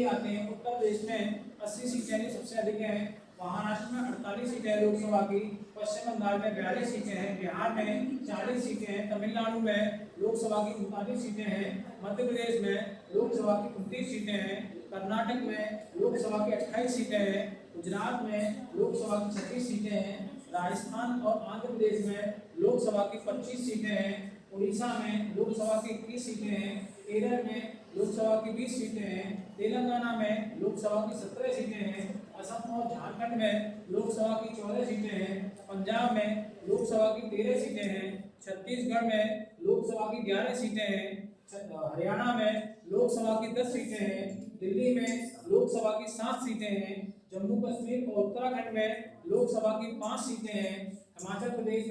आते हैं। उत्तर प्रदेश में 80 सीटें यानी सबसे अधिक हैं। महाराष्ट्र में 48 सीटें हैं लोकसभा की। पश्चिम बंगाल में 42 सीटें हैं। बिहार में 40 सीटें हैं। तमिलनाडु में लोकसभा की 39 सीटें हैं। मध्य प्रदेश में लोकसभा की 29 सीटें हैं। कर्नाटक में लोकसभा की 28 सीटें हैं। गुजरात में लोकसभा की 36 सीटें हैं। राजस्थान और आंध्र प्रदेश में लोकसभा की 25 सीटें हैं। उड़ीसा में लोकसभा की 21 सीटें हैं। केरल में लोकसभा की 20 सीटें हैं। तेलंगाना में लोकसभा की 17 सीटें हैं। असम और झारखंड में लोकसभा की 14 सीटें हैं। पंजाब में लोकसभा की 13 सीटें हैं। छत्तीसगढ़ में लोकसभा की 11 सीटें हैं। हरियाणा में लोकसभा की 10 सीटें हैं। दिल्ली में लोकसभा की 7 सीटें हैं। जम्मू कश्मीर और उत्तराखंड में लोकसभा की 5 सीटें हैं। हिमाचल प्रदेश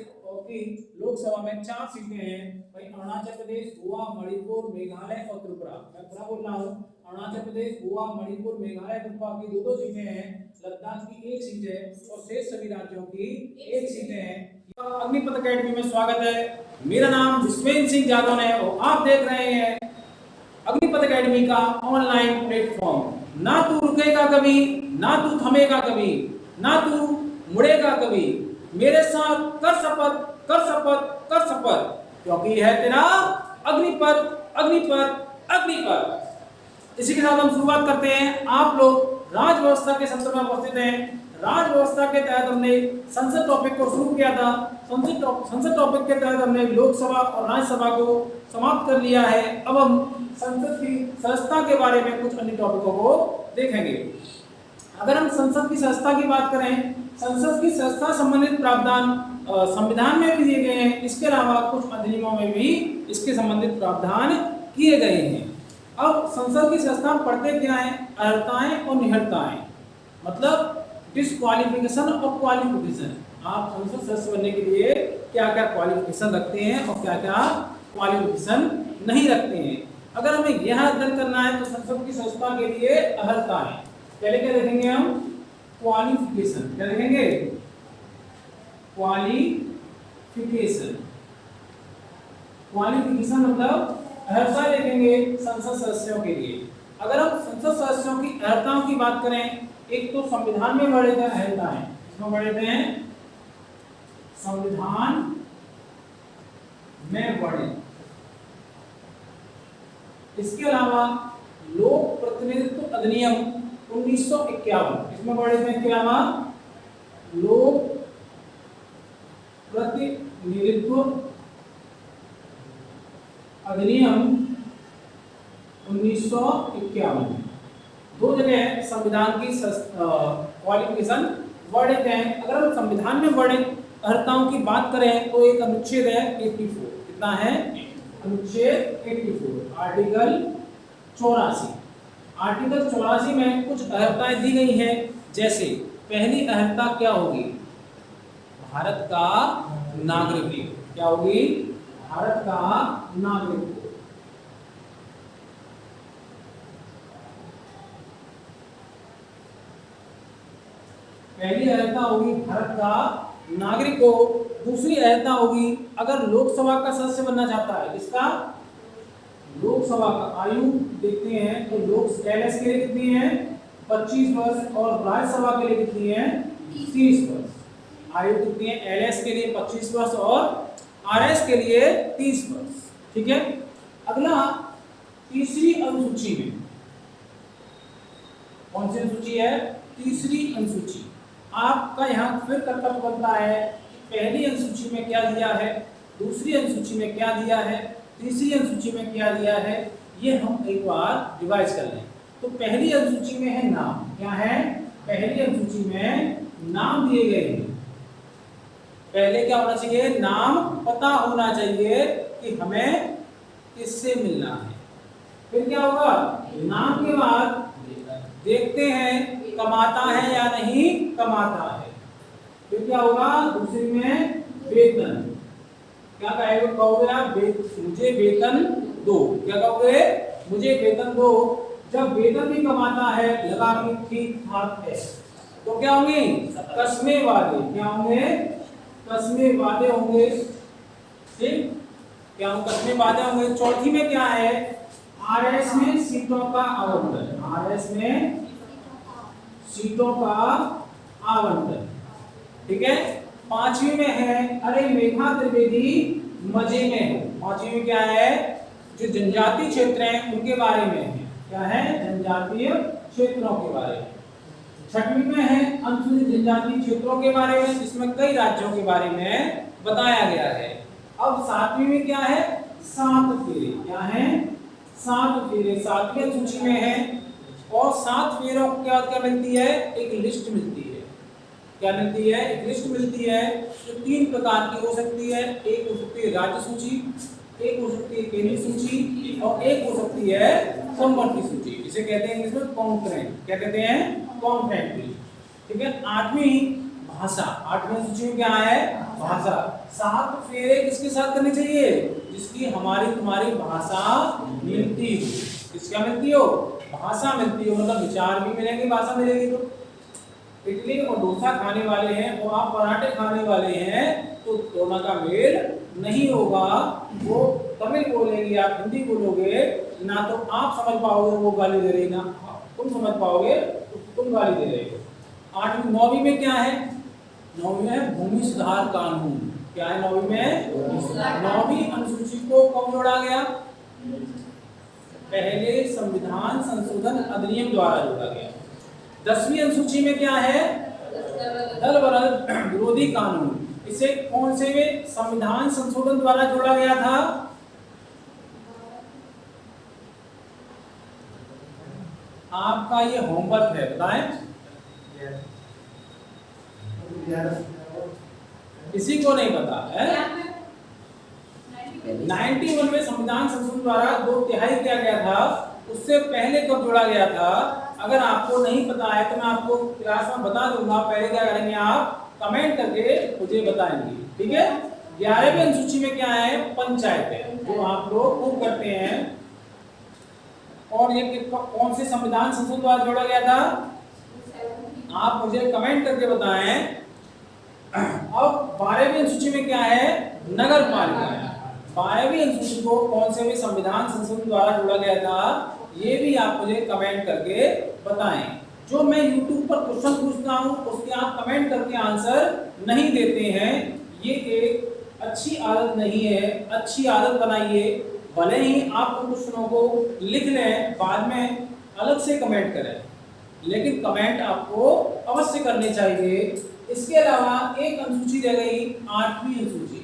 की लोकसभा में 4 सीटें हैं। वहीं अरुणाचल प्रदेश, गोवा, मणिपुर, मेघालय और त्रिपुरा, मैं पूरा बोल रहा हूँ, अरुणाचल प्रदेश, गोवा, मणिपुर, मेघालय, त्रिपुरा की 2-2 सीटें हैं। लद्दाख की 1 सीट है और शेष सभी राज्यों की 1 सीटें हैं। अग्निपथ अकेडमी में स्वागत है। मेरा नाम विश्वेंद्र सिंह जादव है और आप देख रहे हैं अग्निपथ अकेडमी का ऑनलाइन प्लेटफॉर्म। ना तू रुकेगा कभी, ना तू थमेगा कभी, ना तू मुड़ेगा कभी। मेरे साथ कर शपथ, कर शपथ, कर शपथ, क्योंकि यह तेरा अग्निपथ, अग्निपथ, अग्निपथ। इसी के साथ हम शुरुआत करते हैं। आप लोग राज व्यवस्था के सत्र में उपस्थित हैं। राज व्यवस्था के तहत हमने संसद टॉपिक को शुरू किया था। संसद टॉपिक के तहत हमने लोकसभा और राज्यसभा को समाप्त कर लिया है। अब हम संसद की संस्था के बारे में कुछ अन्य टॉपिकों को देखेंगे। अगर हम संसद की संस्था की बात करें, संसद की संस्था संबंधित प्रावधान संविधान में भी दिए गए हैं। इसके अलावा कुछ अधिनियमों में भी इसके संबंधित प्रावधान किए गए हैं। अब संसद की संस्था पढ़ते क्या है? अर्हताएं और निहर्ताएं, मतलब डिस्क्वालिफिकेशन और क्वालिफिकेशन। आप संसद सदस्य बनने के लिए क्या क्या क्वालिफिकेशन रखते हैं और क्या क्या क्वालिफिकेशन नहीं रखते हैं। अगर हमें यह अध्ययन करना है तो संसद की संस्था के लिए अर्हताएं, पहले क्या देखेंगे हम? क्वालिफिकेशन। क्या देखेंगे? क्वालिफिकेशन। क्वालिफिकेशन मतलब अर्हता देखेंगे संसद सदस्यों के लिए। अगर हम संसद सदस्यों की अर्हताओं की बात करें, एक तो संविधान में वर्णित अर्हताएं, इसमें वर्णित हैं संविधान में वर्णित। इसके अलावा लोक प्रतिनिधित्व अधिनियम 1951, इसमें वर्णित है क्या? लोक प्रतिनिधित्व अधिनियम 1951। 2 जगह संविधान की क्वालिफिकेशन वर्णित है। अगर हम संविधान में वर्णित अर्हताओं की बात करें तो एक अनुच्छेद है 84। कितना है? अनुच्छेद 84, आर्टिकल 84। आर्टिकल 84 में कुछ अर्हताएं दी गई हैं। जैसे पहली अर्हता क्या होगी? भारत का नागरिक। क्या होगी? भारत का नागरिक। पहली अर्हता होगी भारत का नागरिक को। दूसरी अर्हता होगी अगर लोकसभा का सदस्य बनना चाहता है। इसका लोकसभा का आयु देखते हैं तो लोक एलएस के लिए कितनी है? 25 वर्ष और राज्यसभा के लिए कितनी है? 30 वर्ष। आयु कितनी है? एलएस के लिए 25 वर्ष और आरएस के लिए 30 वर्ष। ठीक है। अगला तीसरी अनुसूची में, कौन सी अनुसूची है? तीसरी अनुसूची। आपका यहाँ फिर कर्तव्य बनता है कि पहली अनुसूची में क्या दिया है, दूसरी अनुसूची में क्या दिया है, तीसरी अनुसूची में क्या दिया है, ये हम एक बार रिवाइज कर लें। तो पहली अनुसूची में है नाम। क्या है? पहली अनुसूची में नाम दिए गए हैं। पहले क्या होना चाहिए? नाम पता होना चाहिए कि हमें किससे मिलना है। फिर क्या होगा? नाम के बाद देखते हैं कमाता है या नहीं कमाता है। फिर क्या होगा? दूसरी में वेतन। क्या कहोगे आप? मुझे वेतन दो। क्या कहोगे? मुझे वेतन दो। जब वेतन भी कमाता है, लगा कि ठीक ठाक है, तो क्या होंगे? कस्मे वादे। क्या होंगे? कस्मे वादे होंगे। ठीक, क्या कस्मे वादे होंगे। चौथी में क्या है? आरएस में सीटों का आवंटन। आरएस में सीटों का आवंटन। ठीक है। पांचवी में है अरे मेघा त्रिवेदी मजे में हो। पांचवी में क्या है, जो जनजातीय क्षेत्र हैं उनके बारे में है। क्या है, जनजातीय क्षेत्रों के बारे में। छठवीं में है अनुसूचित जनजातीय क्षेत्रों के बारे में, जिसमें कई राज्यों के बारे में बताया गया है। अब सातवीं में क्या है, सात फेरे। क्या है, सात फेरे सातवीं अनुसूची में है। और सात फेरों के बाद क्या मिलती है, एक लिस्ट मिलती है। क्या मिलती है, एक लिस्ट मिलती है जो तीन प्रकार की हो सकती है। एक हो सकती है राज्य सूची, एक हो सकती है केंद्रीय सूची, और एक हो सकती है संवर्ती सूची। इसे कहते हैं इंग्लिश में कॉन्करेंट। क्या कहते हैं, कॉन्करेंट लिस्ट। ठीक है। आठवीं भाषा, आठवीं सूची में क्या है, भाषा। सात फेरे किसके साथ करने चाहिए, जिसकी हमारी तुम्हारी भाषा मिलती हो। किसका मिलती हो, भाषा मिलती हो, मतलब विचार भी मिलेंगे, भाषा मिलेगी। तो इडली और डोसा खाने वाले हैं और आप पराठे खाने वाले हैं, तो दोनों का मेल नहीं होगा। वो तमिल बोलेंगे, आप हिंदी बोलोगे, ना तो आप समझ पाओगे वो गाली दे रही, ना तुम समझ पाओगे तो तुम गाली दे रहे हो। आठवीं नौवीं में क्या है, नौवीं में भूमि सुधार कानून। क्या है नौवीं में, नौवीं अनुसूची को कब जोड़ा गया, पहले संविधान संशोधन अधिनियम द्वारा जोड़ा गया। 10वीं अनुसूची में क्या है, दल बदल विरोधी कानून। इसे कौन से में संविधान संशोधन द्वारा जोड़ा गया था, आपका ये होमवर्क है, बताएं। किसी को नहीं पता है। 91 में संविधान संशोधन द्वारा 2/3 किया गया था। उससे पहले कब जोड़ा गया था, अगर आपको नहीं पता है तो मैं आपको क्लास में बता दूंगा। पहले क्या करेंगे, आप कमेंट करके मुझे बताएंगे। ठीक है। 11वीं अनुसूची में क्या है, पंचायतें, जो आप लोग खूब करते हैं। और ये कौन से संविधान संशोधन द्वारा जोड़ा गया था, आप मुझे कमेंट करके बताएं। अब 12वीं अनुसूची में क्या है, नगर पालिका। 12वीं अनुसूची को कौन से भी संविधान संशोधन द्वारा जोड़ा गया था, ये भी आप मुझे कमेंट करके बताएं। जो मैं YouTube पर क्वेश्चन पूछता हूं उसके आप कमेंट करके आंसर नहीं देते हैं, ये एक अच्छी आदत नहीं है। अच्छी आदत बनाइए। भले ही आप उन क्वेश्चनों को लिख लें, बाद में अलग से कमेंट करें, लेकिन कमेंट आपको अवश्य करने चाहिए। इसके अलावा एक अनुसूची रह गई, 8वीं अनुसूची।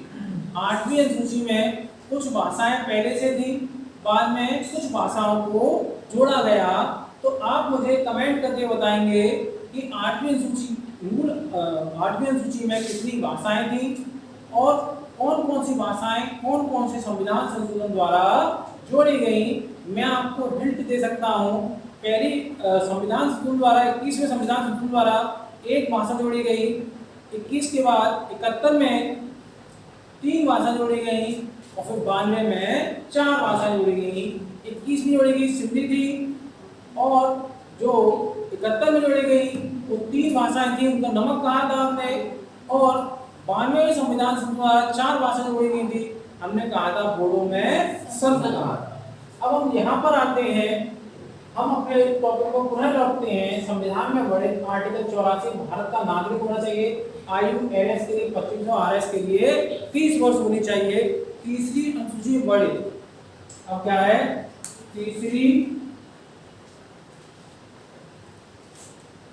8वीं अनुसूची में कुछ भाषाएं पहले से थी, बाद में कुछ भाषाओं को जोड़ा गया। तो आप मुझे कमेंट करके बताएंगे कि 8वीं अनुसूची में कितनी भाषाएं थी और कौन कौन सी भाषाएं कौन कौन से संविधान संशोधन द्वारा जोड़ी गई। मैं आपको हिंट दे सकता हूं, पहली संविधान संशोधन द्वारा 21वें संविधान संशोधन द्वारा एक भाषा जोड़ी गई। 21 के बाद 71 में 3 भाषा जोड़ी गई और फिर 92 में 4 भाषाएं जोड़ी गई। 21 में जोड़ी गई सिंधी थी, और जो 71 में जोड़ी गई वो 3 भाषाएं थी, उनका नमक कहा था हमने। और 92वें संविधान संशोधन द्वारा 4 भाषा जोड़ी गई थी, हमने कहा था बोडो में संत कहा था। अब हम यहाँ पर आते हैं, हम अपने टॉपिक को पुनः रखते हैं। संविधान में वर्णित आर्टिकल 84 भारत का नागरिक होना चाहिए। आयु एनएस के लिए 25 और आरएस के लिए 30 वर्ष होनी चाहिए। तीसरी अनुसूची वर्णित, अब क्या है, तीसरी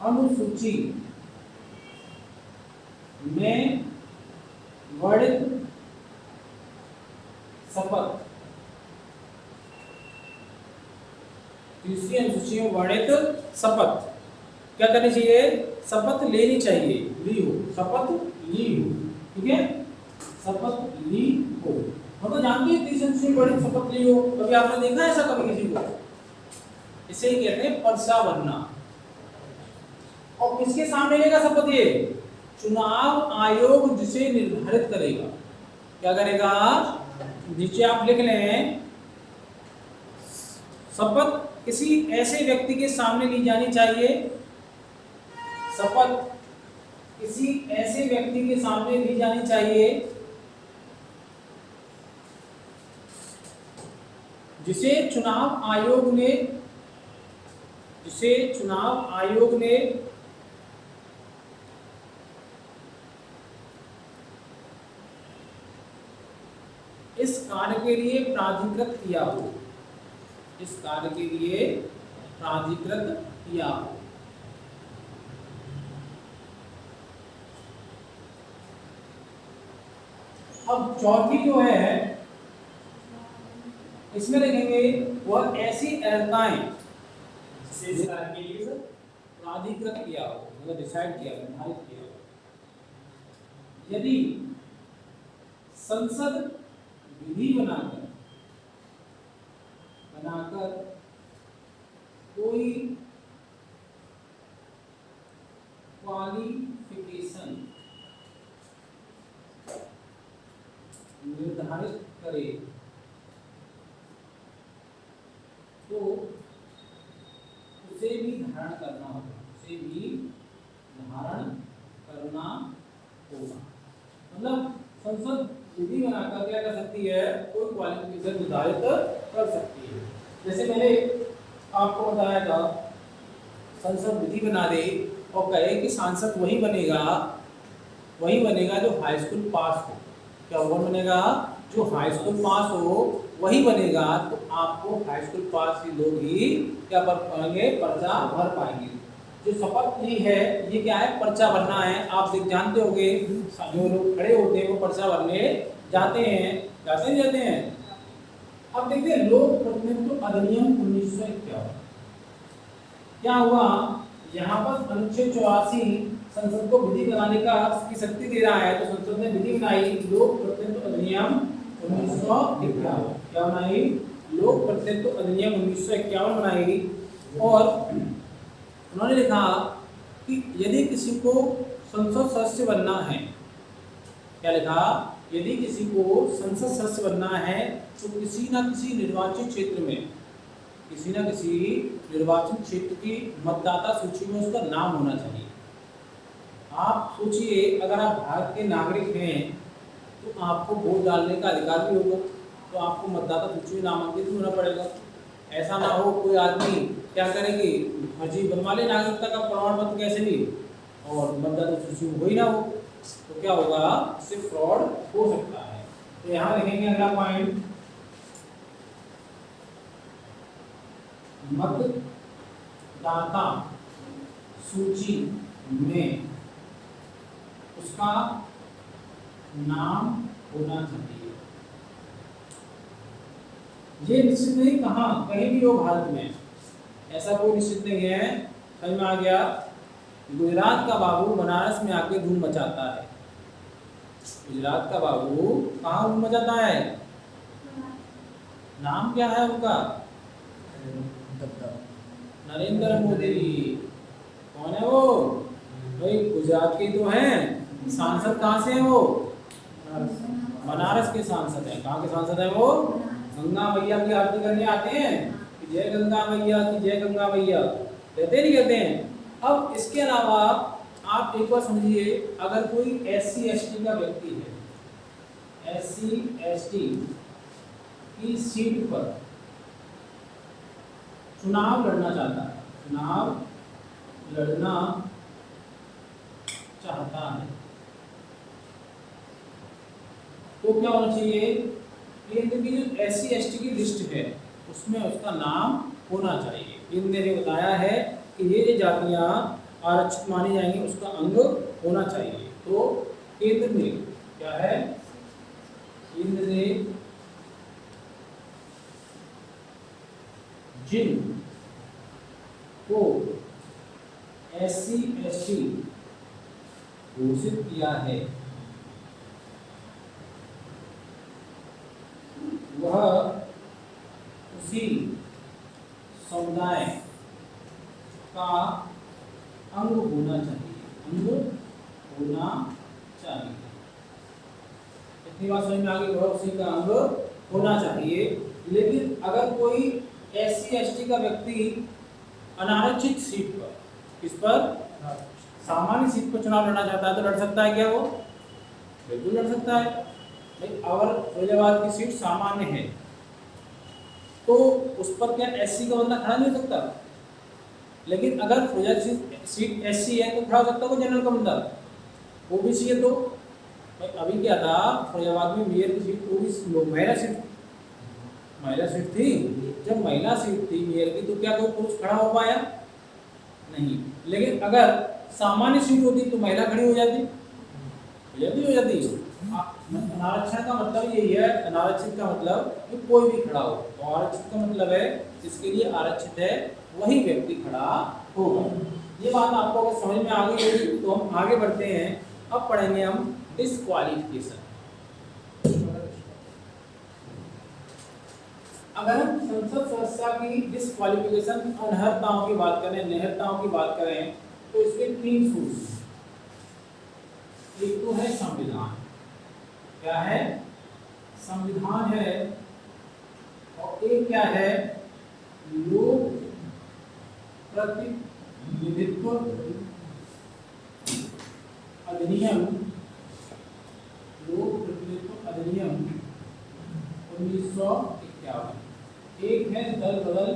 अनुसूची में वर्णित शपथ, तीसरी अनुसूची में वर्णित शपथ क्या करनी चाहिए, शपथ लेनी चाहिए, ली हो, शपथ ली हो। ठीक है, शपथ ली हो, मतलब जानती है तीसरी अनुसूची में वर्णित शपथ ली हो। कभी आपने देखा है ऐसा कभी किसी को? इसे ही कहते हैं परसा बनना। और किसके सामने लेगा शपथ? ये चुनाव आयोग जिसे निर्धारित करेगा। क्या करेगा? नीचे आप लिख लें, शपथ किसी ऐसे व्यक्ति के सामने ली जानी चाहिए, शपथ किसी ऐसे व्यक्ति के सामने ली जानी चाहिए जिसे चुनाव आयोग से चुनाव आयोग ने इस कार्य के लिए प्राधिकृत किया हो, इस कार्य के लिए प्राधिकृत किया हो। अब चौथी जो है इसमें देखेंगे वह ऐसी अर्हताएं जिसे इस कार्य के लिए प्राधिकृत किया हो, मतलब डिसाइड किया, निर्धारित किया हो। यदि संसद विधि बनाकर कोई क्वालिफिकेशन निर्धारित करे तो उसे भी धारण करना होगा, उसे भी धारण करना होगा। मतलब संसद विधि बनाकर क्या कर सकती है, कोई क्वालिफिकेशन निर्धारित कर सकती है। जैसे मैंने आपको बताया था, संसद विधि बना दे और कहे कि सांसद वही बनेगा जो हाई स्कूल पास हो। क्या कौन बनेगा? जो हाई स्कूल पास हो वही बनेगा। तो आपको हाई स्कूल पास ही लोग ही क्या कर पाएंगे, पर्चा भर पाएंगे। जो शपथ ली है ये क्या है, पर्चा भरना है। आप जानते होंगे जो लोग खड़े होते हैं वो पर्चा भरने जाते हैं। अब देखते हैं लोक प्रतिनिधित्व अधिनियम 1951 क्या हुआ। यहाँ पर अनुच्छेद 84 संसद को विधि बनाने की शक्ति दे रहा है, तो संसद ने विधि बनाई लोक प्रतिनिधित्व अधिनियम 1951। क्या बनाई? लोक प्रतिनिधित्व अधिनियम 1951 बनाई। और उन्होंने लिखा कि यदि किसी को संसद सदस्य बनना है, क्या लिखा? यदि किसी को संसद सदस्य बनना है तो किसी न किसी निर्वाचित क्षेत्र की मतदाता सूची में उसका नाम होना चाहिए। आप सोचिए, अगर आप भारत के नागरिक हैं तो आपको वोट डालने का अधिकार भी होगा, तो आपको मतदाता सूची में नामांकित होना पड़ेगा। ऐसा ना हो कोई आदमी क्या करेगी, फर्जी बनवा ले नागरिकता का प्रमाण पत्र कैसे भी, और मतदाता सूची में हो ही ना हो, तो क्या होगा, इससे फ्रॉड हो सकता है। तो यहाँ लिखेंगे अगला पॉइंट, मतदाता सूची में उसका नाम होना चाहिए। ये निश्चित नहीं कहाँ, कहीं भी हो भारत में, ऐसा कोई निश्चित नहीं है। समझ में आ गया? गुजरात का बाबू बनारस में आके धूम मचाता है। गुजरात का बाबू कहाँ धूम मचाता है? नाम क्या है उनका? नरेंद्र मोदी। कौन है वो? भाई गुजरात के तो हैं। सांसद कहाँ से हैं वो? बनारस के सांसद हैं। कहाँ के सांसद हैं वो? गंगा मैया की आरती करने आते हैं कि जय गंगा मैया की, जय गंगा मैया कहते नहीं कहते हैं। अब इसके अलावा आप एक बार समझिए, अगर कोई SC ST का व्यक्ति है, SC ST की सीट पर चुनाव लड़ना चाहता है, तो क्या होना चाहिए? केंद्र की जो SC ST की लिस्ट है उसमें उसका नाम होना चाहिए। केंद्र ने बताया है कि ये जातियां आरक्षित मानी जाएंगी, उसका अंग होना चाहिए। तो केंद्र ने क्या है, केंद्र ने जिन को SC ST घोषित किया है वह उसी समुदाय का अंग होना चाहिए, इतनी बात समझ में आ गई? वह उसी का अंग होना चाहिए। लेकिन अगर कोई SC ST का व्यक्ति अनारक्षित सीट पर, किस पर? सामान्य सीट पर चुनाव लड़ना चाहता है तो लड़ सकता है क्या वो? बिल्कुल लड़ सकता है। अगर फैजाबाद की सीट सामान्य है तो उस पर क्या SC का बंदा खड़ा नहीं हो सकता? लेकिन अगर फिरोजाबाद सीट एससी है तो खड़ा हो सकता है कोई जनरल का बंदा, ओबीसी है तो भाई अभी क्या था फिरोजाबाद में मेयर की सीट ओबीसी महिला सीट थी। जब महिला सीट थी मेयर की तो क्या कोई पुरुष खड़ा हो पाया? नहीं। लेकिन अगर सामान्य सीट होती तो महिला खड़ी हो जाती, हो जाती। अनारक्षण का मतलब यही है, अनारक्षित का मतलब कि कोई भी खड़ा हो, तो आरक्षित का मतलब है जिसके लिए आरक्षित है वही व्यक्ति खड़ा होगा। ये बात आपको अगर समझ में आ गई होगी तो हम आगे बढ़ते हैं। अब पढ़ेंगे हम डिस्क्वालिफिकेशन। अगर हम संसद सदस्य की डिस्क्वालिफिकेशन अनर्हताओं की बात करें, निहत्ताओं की बात करें तो इसके 3 सूत्र। एक तो है संविधान, क्या है? संविधान है। और एक क्या है? लोक प्रतिनिधित्व अधिनियम, लोक प्रतिनिधित्व अधिनियम 1951। एक है दल बदल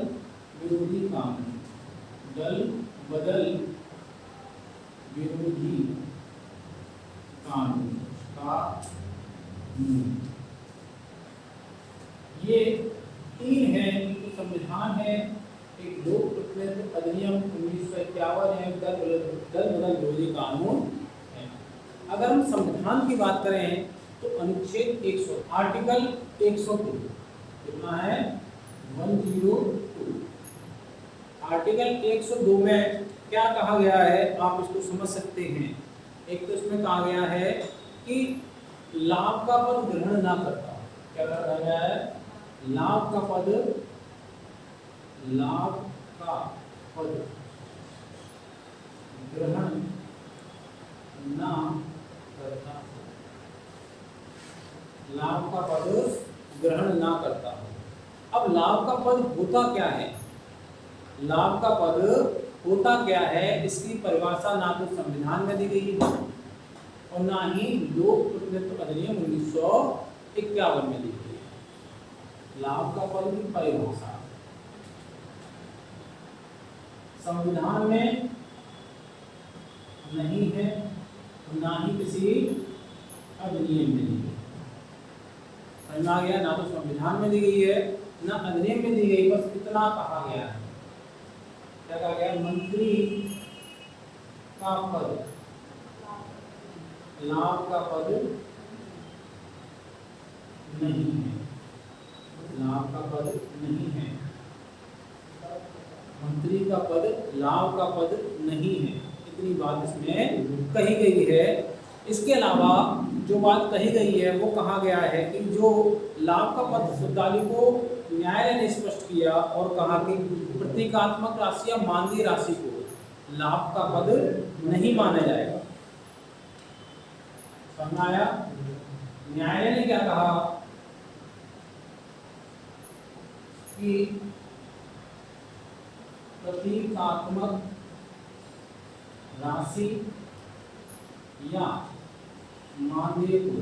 विरोधी कानून, दल बदल विरोधी कानून का ये 3 है। एक तो संविधान है, एक लोक प्रतिनिधित्व अधिनियम 1951 है, दल बदल विरोधी कानून है। अगर हम संविधान की बात करें तो अनुच्छेद 100 आर्टिकल 102 कितना है? 102। आर्टिकल 102 में क्या कहा गया है आप इसको समझ सकते हैं। एक तो इसमें कहा गया है कि लाभ का पद ग्रहण ना करता। क्या कहा गया है? लाभ का पद ग्रहण ना करता, लाभ का पद ग्रहण ना करता। अब लाभ का पद होता क्या है? लाभ का पद होता क्या है इसकी परिभाषा ना तो संविधान में दी गई है और ना ही लोक प्रतिनिधित्व अधिनियम 1951 में दी गई है। लाभ का पद की परिभाषा संविधान में नहीं है, ना ही किसी अधिनियम में दी गई। समझ में आ गया? ना तो संविधान में दी गई है ना अधिनियम में दी गई, बस इतना कहा गया है। क्या कहा गया? मंत्री का पद, लाभ का पद नहीं है, लाभ का पद नहीं है, मंत्री का पद लाभ का पद नहीं है। इतनी बात इसमें कही गई है। इसके अलावा जो बात कही गई है वो कहा गया है कि जो लाभ का पद शब्दावली को न्यायालय ने स्पष्ट किया और कहा कि प्रतीकात्मक राशि या मानवीय राशि को लाभ का पद नहीं माना जाएगा। समझ आया? न्यायालय ने क्या कहा कि प्रतीकात्मक राशि या मानदेय को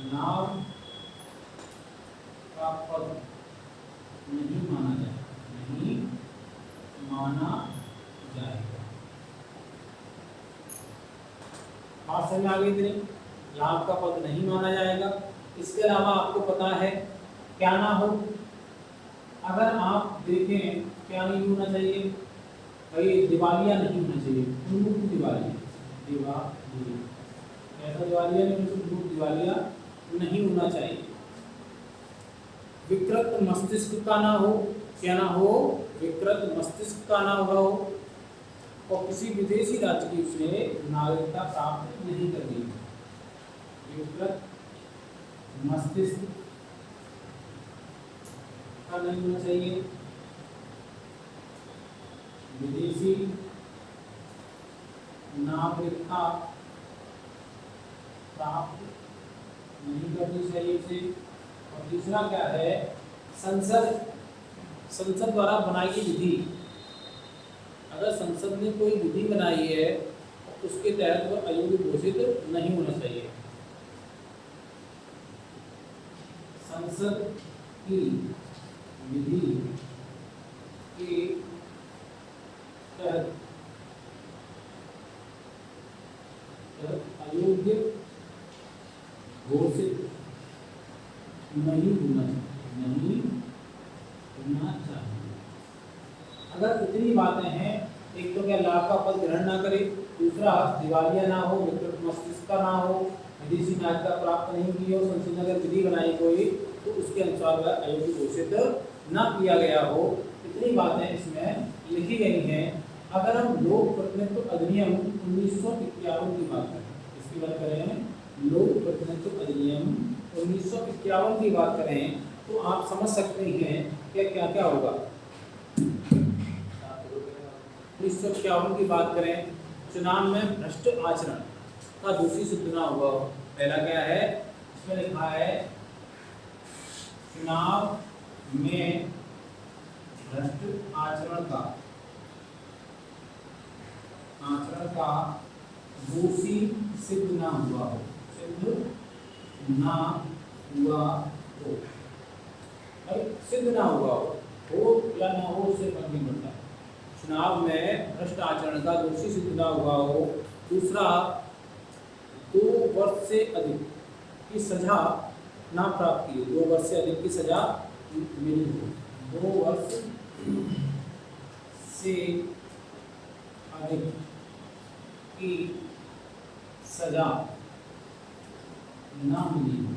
लाभ का पद नहीं माना जाएगा। बात समझ आ गई? लाभ का पद नहीं माना जाएगा। इसके अलावा आपको पता है क्या ना हो, अगर आप देखें क्या नहीं होना चाहिए भाई? दिवालिया नहीं होना चाहिए, उन्मुक्त दिवालिया, ऐसा दिवालिया नहीं, उन्मुक्त दिवालिया नहीं होना चाहिए। विकृत मस्तिष्क का ना हो, क्या ना हो? विकृत मस्तिष्क का ना हो और किसी विदेशी राज्य की उसे नागरिकता प्राप्त नहीं करनी। विकृत मस्तिष्क का नहीं होना चाहिए, विदेशी नागरिकता प्राप्त नहीं करनी चाहिए उसे। और तीसरा क्या है? संसद द्वारा बनाई गई विधि, अगर संसद ने कोई विधि बनाई है तो उसके तहत वह अयोग्य घोषित नहीं होना चाहिए। संसद की विधि अयोग्य घोषित नहीं होना चाहिए। अगर इतनी बातें हैं, एक तो क्या लाभ का पद ग्रहण ना करे, दूसरा दिवालिया ना हो, विकृत मस्तिष्क का ना हो, विदेशी नागरिकता प्राप्त नहीं की हो, संसद अगर विधि बनाई कोई तो उसके अनुसार वह अयोग्य घोषित न किया गया हो, इतनी बातें इसमें लिखी गई हैं। अगर हम लोक प्रतिनिधित्व अधिनियम 1951 की बात करें, इसकी बात करें, लोक प्रतिनिधित्व अधिनियम 1951 की बात करें तो आप समझ सकते हैं कि क्या क्या होगा। 1951 की बात करें, चुनाव में भ्रष्ट आचरण का दोषी सिद्ध ना हुआ। पहला क्या है, इसमें लिखा है चुनाव में भ्रष्ट आचरण का दोषी सिद्ध ना हुआ हो, सिद्ध ना हुआ हो, सिद्ध ना हुआ हो या ना हो उससे फर्क नहीं पड़ता। चुनाव में भ्रष्ट आचरण का दोषी सिद्ध ना हुआ हो। दूसरा, 2 वर्ष से अधिक की सजा ना प्राप्त की हो, 2 वर्ष से अधिक की सजा मिली हो, 2 वर्ष से अधिक की सजा ना मिली हो।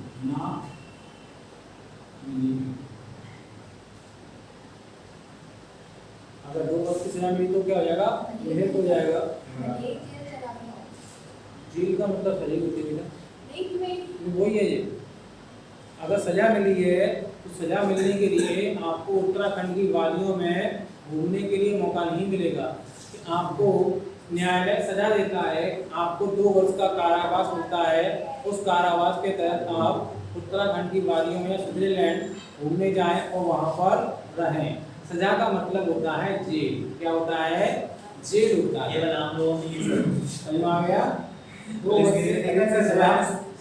अगर 2 वर्ष की सजा मिली तो क्या हो जाएगा, निहित हो जाएगा। जेल का मतलब सजा होती है बेटा, वही है ये। अगर सजा मिली है तो सजा मिलने के लिए आपको उत्तराखंड की वादियों में घूमने के लिए मौका नहीं मिलेगा। आपको न्यायालय सजा देता है, आपको 2 वर्ष का कारावास मिलता है, उस कारावास के तहत आप उत्तराखंड की वादियों में स्विट्जरलैंड घूमने जाएं और वहां पर रहें। सजा का मतलब होता है जेल। क्या होता है, जेल होता है। ये नाम लोगों ने समझ में आ गया। 2 वर्ष से अधिक की सजा।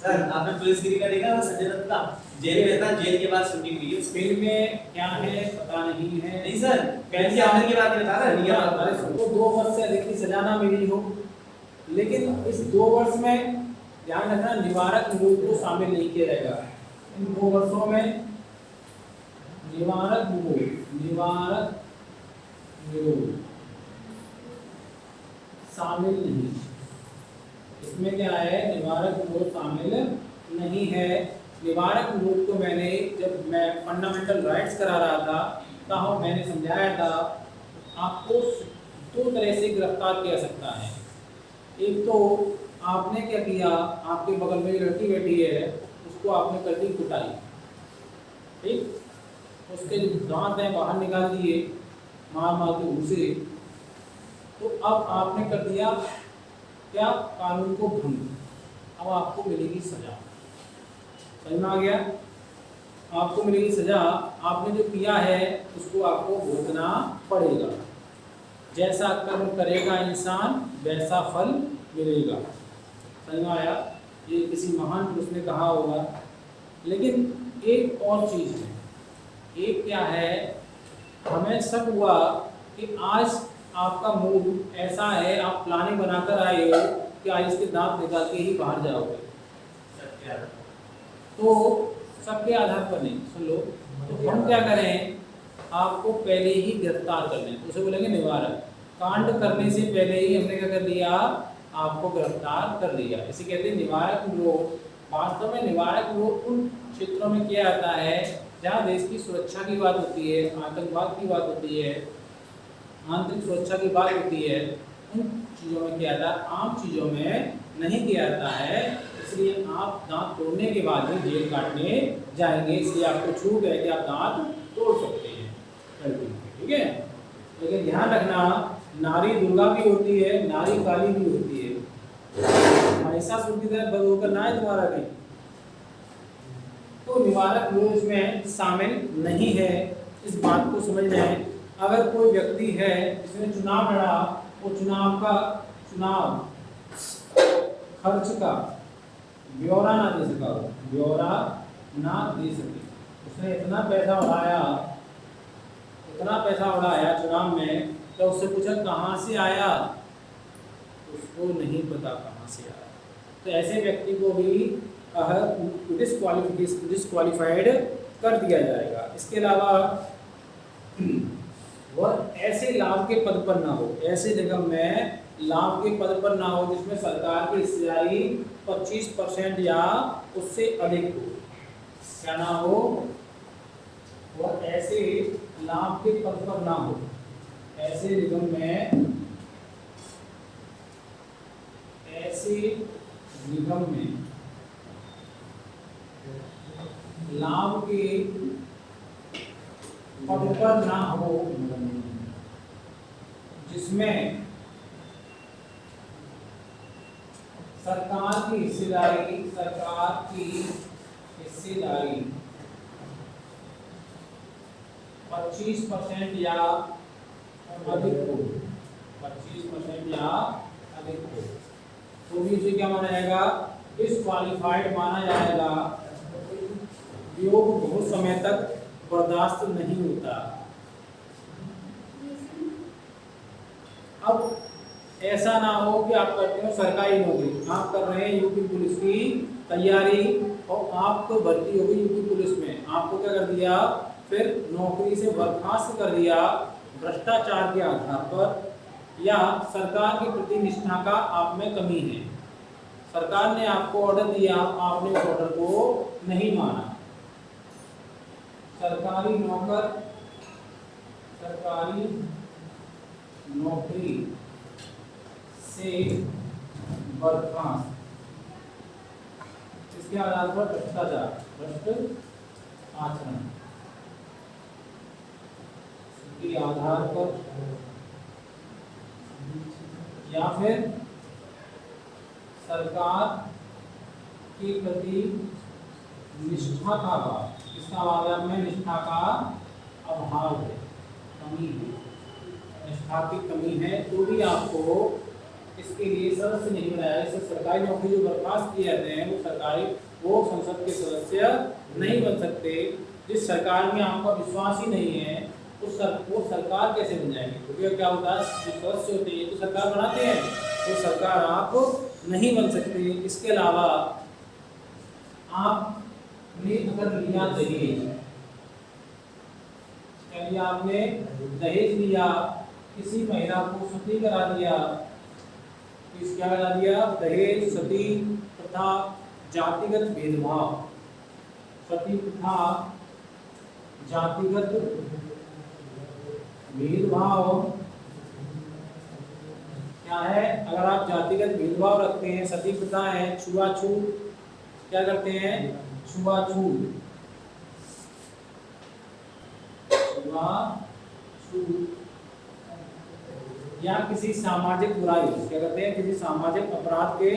सर आपने पुलिस गिरी का देखा, संजय दत्त का जेल में था, जेल के बाद शूटिंग हुई है। फिल्म में क्या है पता नहीं है। नहीं सर, कैसे आखिर की बात बता रहा है, अरे सबको 2 वर्ष से अधिक की सजा ना मिली हो, लेकिन इस 2 वर्ष में ध्यान रखना निवारक निरोध को शामिल नहीं किया जाएगा। इन 2 वर्षों में निवारक निरोध शामिल नहीं। इसमें क्या है, निवारक निरोध शामिल नहीं है। निवारक निरोध को मैंने जब मैं फंडामेंटल राइट्स करा रहा था तब मैंने समझाया था आपको 2 तरह से गिरफ्तार किया सकता है। एक तो आपने क्या किया, आपके बगल में लड़की बैठी है उसको आपने कर दी कुटाई, ठीक, उसके जो दांत हैं बाहर निकाल दिए मार के घुसे, तो अब आपने कर दिया क्या, कानून को भंग। अब आपको मिलेगी सजा। समझ में आ गया, आपको मिलेगी सजा। आपने जो किया है उसको आपको भुगतना पड़ेगा। जैसा कर्म करेगा इंसान वैसा फल मिलेगा। समझ में आया, ये किसी महान पुरुष ने कहा होगा। लेकिन एक और चीज़ है, एक क्या है, हमें शक हुआ कि आज आपका मूड ऐसा है, आप प्लानिंग बनाकर आए हो कि आज इसके दांत निकाल के ही बाहर जाओगे। तो सबके आधार पर नहीं, सुन लो, तो हम क्या करें, आपको पहले ही गिरफ्तार कर लें, उसे बोलेंगे निवारक। कांड करने से पहले ही हमने क्या कर दिया, आपको गिरफ्तार कर लिया, इसे कहते हैं निवारक निरोध। वास्तव में निवारक निरोध उन क्षेत्रों में किया जाता है जहाँ देश की सुरक्षा की बात होती है, आतंकवाद की बात होती है, आंतरिक सुरक्षा की बात होती है, उन चीज़ों में किया जाता है, आम चीज़ों में नहीं किया जाता है। इसलिए आप दांत तोड़ने के बाद ही जेल काटने जाएंगे, इसलिए आपको छूट है कि आप दांत तोड़ सकते हैं, ठीक है। लेकिन ध्यान रखना, नारी दुर्गा भी होती है, नारी काली भी होती है, महिषासुर की तरह बद होकर ना है तुम्हारा कहीं। तो निवारक निरोध में शामिल नहीं है, इस बात को समझ लें। अगर कोई व्यक्ति है जिसने चुनाव लड़ा, वो चुनाव खर्च का ब्यौरा ना दे सका, ब्यौरा ना दे सके, उसने इतना पैसा उड़ाया चुनाव में तो उससे पूछा कहाँ से आया, उसको नहीं पता कहाँ से आया, तो ऐसे व्यक्ति को भी डिस्क्वालिफाइड कर दिया जाएगा। इसके अलावा वह ऐसे लाभ के पद पर ना हो, ऐसे निगम में लाभ के पद पर ना हो जिसमें सरकार की हिस्सेदारी 25% या उससे अधिक हो। क्या ना हो, वह ऐसे लाभ के पद पर ना हो, ऐसे निगम में, ऐसे निगम में लाभ के पद पर ना हो जिसमें सरकार की हिस्सेदारी 25% या अधिक हो, 25% या अधिक हो, तो भी इसे क्या माना जाएगा, डिस्क्वालिफाइड माना जाएगा। वियोग बहुत समय तक बर्दाश्त नहीं होता। अब ऐसा ना हो कि आप करते हो सरकारी नौकरी, आप कर रहे हैं यूपी पुलिस की तैयारी और आपको भर्ती होगी यूपी पुलिस में, आपको क्या कर दिया, फिर नौकरी से बर्खास्त कर दिया भ्रष्टाचार के आधार पर, या सरकार के प्रति निष्ठा का आप में कमी है, सरकार ने आपको ऑर्डर दिया, आपने उस ऑर्डर को नहीं माना। सरकारी नौकरी से बर्खास्त, इसके आधार पर भ्रष्टाचार, भ्रष्ट आचरण के आधार पर, या फिर सरकार के प्रति निष्ठा का अभाव, इसका मतलब में निष्ठा का अभाव है, कमी है, निष्ठा की कमी है, तो भी आपको इसके लिए सदस्य नहीं बनाया। इससे सरकारी नौकरी जो बर्खास्त किए जाते हैं वो संसद के सदस्य नहीं बन सकते। जिस सरकार में आपका विश्वास ही नहीं है वो सरकार कैसे बन जाएंगे, क्योंकि क्या होता है, जो सदस्य होते हैं तो सरकार बनाते हैं, तो सरकार आप नहीं बन सकते। इसके अलावा आपने अगर लिया दहेज, यानी आपने दहेज लिया, किसी महिला को सती करा दिया, क्या करा दिया, दहेज, सती तथा जातिगत भेदभाव, सती तथा जातिगत भेदभाव क्या है, अगर आप जातिगत भेदभाव रखते हैं, सती प्रथा है, छुआछूत, क्या करते हैं, छुआछूत, या किसी सामाजिक बुराई, क्या करते हैं, किसी सामाजिक अपराध के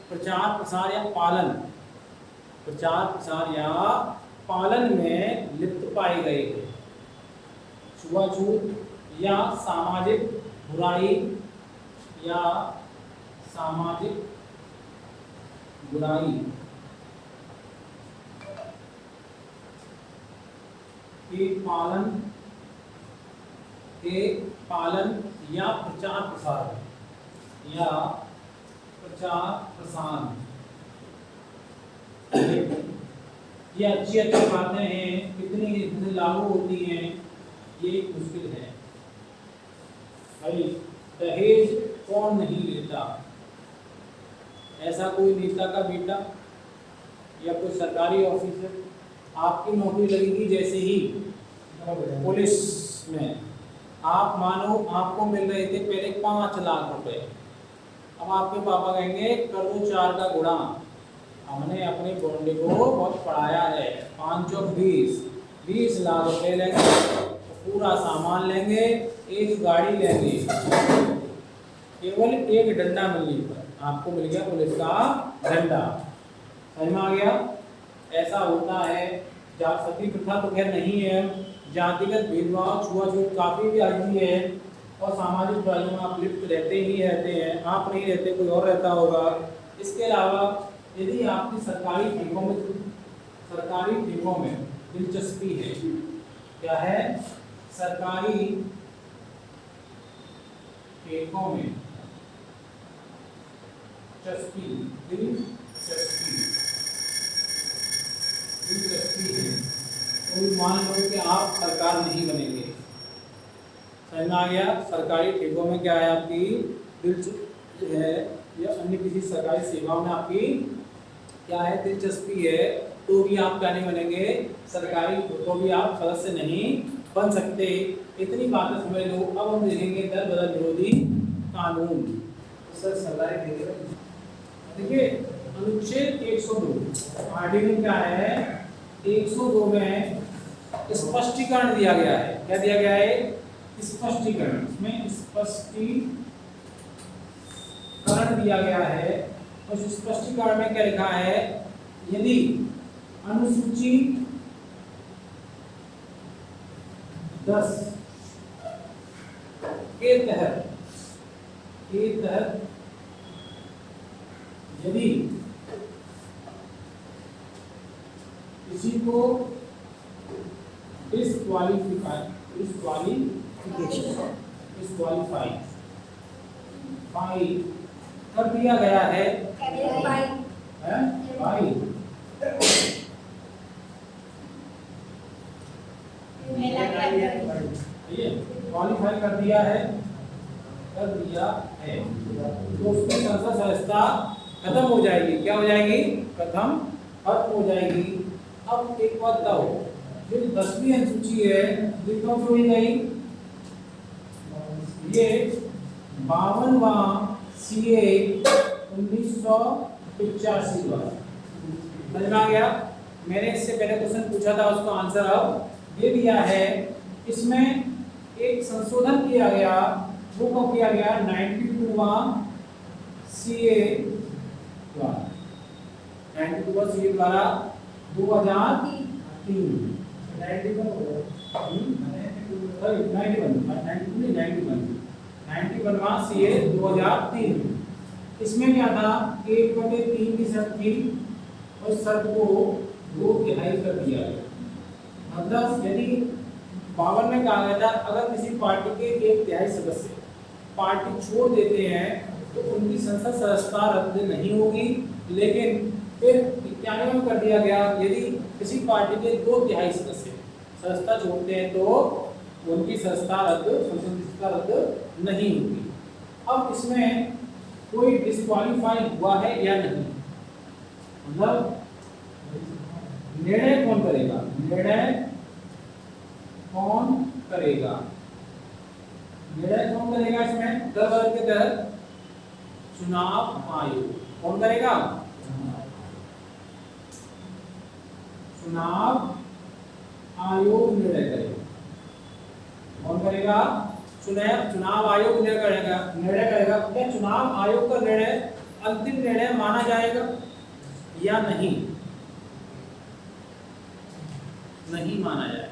प्रचार प्रसार या पालन, प्रचार प्रसार या पालन में लिप्त पाए गए थे। छुआछूत या सामाजिक बुराई या सामाजिक बुराई के पालन या प्रचार प्रसार ये अच्छी बातें हैं, कितनी लागू होती हैं ये मुश्किल है। भाई दहेज कौन नहीं लेता, ऐसा कोई नेता का बेटा या कोई सरकारी ऑफिसर, आपकी नौकरी लगेगी जैसे ही पुलिस में, आप मानो आपको मिल रहे थे पहले 5 लाख रुपए, अब आपके पापा कहेंगे कर दो 4 का गुणा, हमने अपने बोंडे को बहुत पढ़ाया है, 5 और 20 लाख रुपए लेंगे, पूरा सामान लेंगे, एक गाड़ी लेंगे, केवल एक डंडा मिलने पर आपको मिल गया पुलिस का डंडा। समझ में आ गया? ऐसा होता है। सती प्रथा तो खैर नहीं है, जातिगत भेदभाव, छुआछूत काफी भी आदमी है, और सामाजिक बुराइयों में आप लिप्त रहते ही रहते हैं, आप नहीं रहते कोई और रहता होगा। इसके अलावा यदि आपकी सरकारी ठेकों में दिलचस्पी है, क्या है, सरकारी ठेकों में दिलचस्पी है तो मान लो कि आप सरकार नहीं बनेंगे। समझ में आ गया? सरकारी ठेकों में क्या है, आपकी दिलचस्पी है या अन्य किसी सरकारी सेवा में आपकी क्या है, दिलचस्पी है, तो भी आप क्या नहीं बनेंगे, सरकारी तो भी आप सदस्य नहीं बन सकते। इतनी बातें समझ लो। अब हम देखेंगे दल बदल विरोधी कानून। सर सरकारी ठेके देखिए अनुच्छेद 102 आर्टिकल क्या है, 102 में स्पष्टीकरण दिया गया है। क्या दिया गया है? स्पष्टीकरण। इसमें स्पष्टीकरण दिया गया है। उस स्पष्टीकरण में क्या लिखा है, यदि अनुसूची 10 के तहत यदि किसी को डिस्क्वालीफाई कर दिया गया है, क्वालिफाई कर दिया है तो उसकी संसद सदस्यता खत्म हो जाएगी। क्या हो जाएगी? खत्म हो जाएगी। अब एक बात बताओ, जो 10वीं अनुसूची है ये कब जोड़ी गई? ये 52वां सीए 1985 द्वारा। समझ में आ गया? मैंने इससे पहले क्वेश्चन पूछा था, उसका आंसर अब ये दिया है। इसमें एक संशोधन किया गया, वो कब किया गया? 92वां सीए द्वारा। 92वां सीए द्वारा 2003 91वां सीए 2003। इसमें क्या था? 1/3 की शर्त थी और शर्त को 2/3 कर दिया गया। मतलब यदि 52 में कहा गया था अगर किसी पार्टी के 1/3 सदस्य पार्टी छोड़ देते हैं तो उनकी संसद सदस्यता रद्द नहीं होगी। लेकिन फिर 91 में कर दिया गया यदि किसी पार्टी के 2/3 सदस्य सदस्यता छोड़ते हैं तो उनकी सदस्यता रद्द नहीं होगी। अब इसमें कोई डिस्क्वालीफाई हुआ है या नहीं, मतलब निर्णय कौन करेगा? निर्णय कौन करेगा इसमें दल बदल के तहत? चुनाव आयोग। कौन करेगा? चुनाव आयोग निर्णय करेगा। कौन करेगा? चुनाव आयोग निर्णय करेगा। क्या चुनाव आयोग का निर्णय अंतिम निर्णय माना जाएगा या नहीं? नहीं माना जाएगा।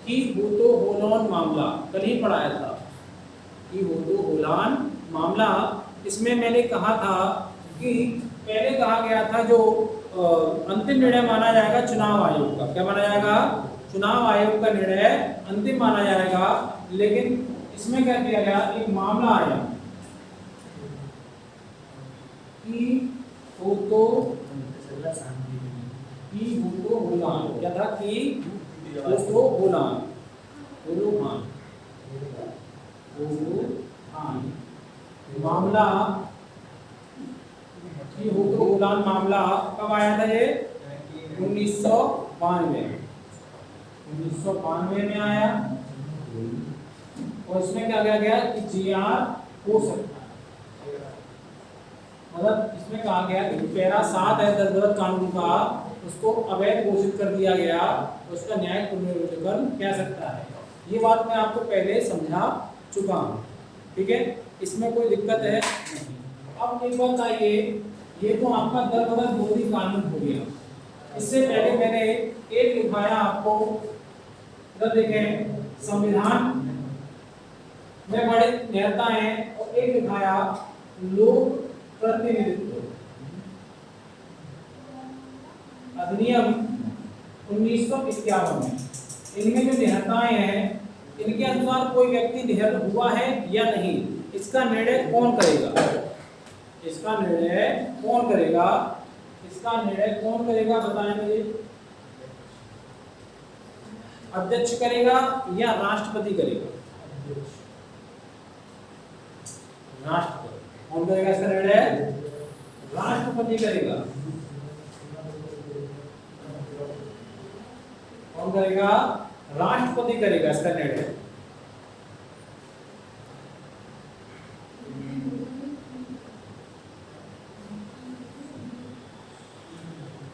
कि हो तो होलान मामला कल ही पढ़ाया था, कि हो तो होलान मामला। इसमें मैंने कहा था कि पहले कहा गया था जो अंतिम निर्णय माना जाएगा चुनाव आयोग का। क्या माना जाएगा? चुनाव आयोग का निर्णय अंतिम माना जाएगा। लेकिन इसमें क्या किया गया? एक मामला आया कि हो तो होलान। क्या था? कि उसको होलान मामला कि हो तो होलान मामला कब आया था? ये 1992 में आया। और इसमें क्या किया गया कि जीआर हो सकता है, मतलब इसमें कहा गया कि पैरा 7 है दल बदल कानून का, उसको अवैध घोषित कर दिया गया, उसका न्यायिक पुनर्विवेचन कह सकता है। ये बात मैं आपको पहले समझा चुका हूँ। ठीक है, इसमें कोई दिक्कत है नहीं। अब एक बात आइए, ये तो आपका दल बदल विरोधी कानून हो गया। इससे पहले मैंने एक लिखाया आपको, इधर देखें, संविधान में बड़े नेता हैं, और एक लिखाया लोक प्रतिनिधित्व अधिनियम 1951 में। इनमें जो निहत्ताएं हैं, इनके अनुसार कोई व्यक्ति निहत्त हुआ है या नहीं, इसका निर्णय कौन करेगा? इसका निर्णय कौन करेगा? इसका निर्णय कौन करेगा बताएं मुझे। अध्यक्ष करेगा या राष्ट्रपति करेगा? राष्ट्रपति। कौन करेगा इसका निर्णय? राष्ट्रपति करेगा। कौन करेगा? राष्ट्रपति करेगा इसका निर्णय।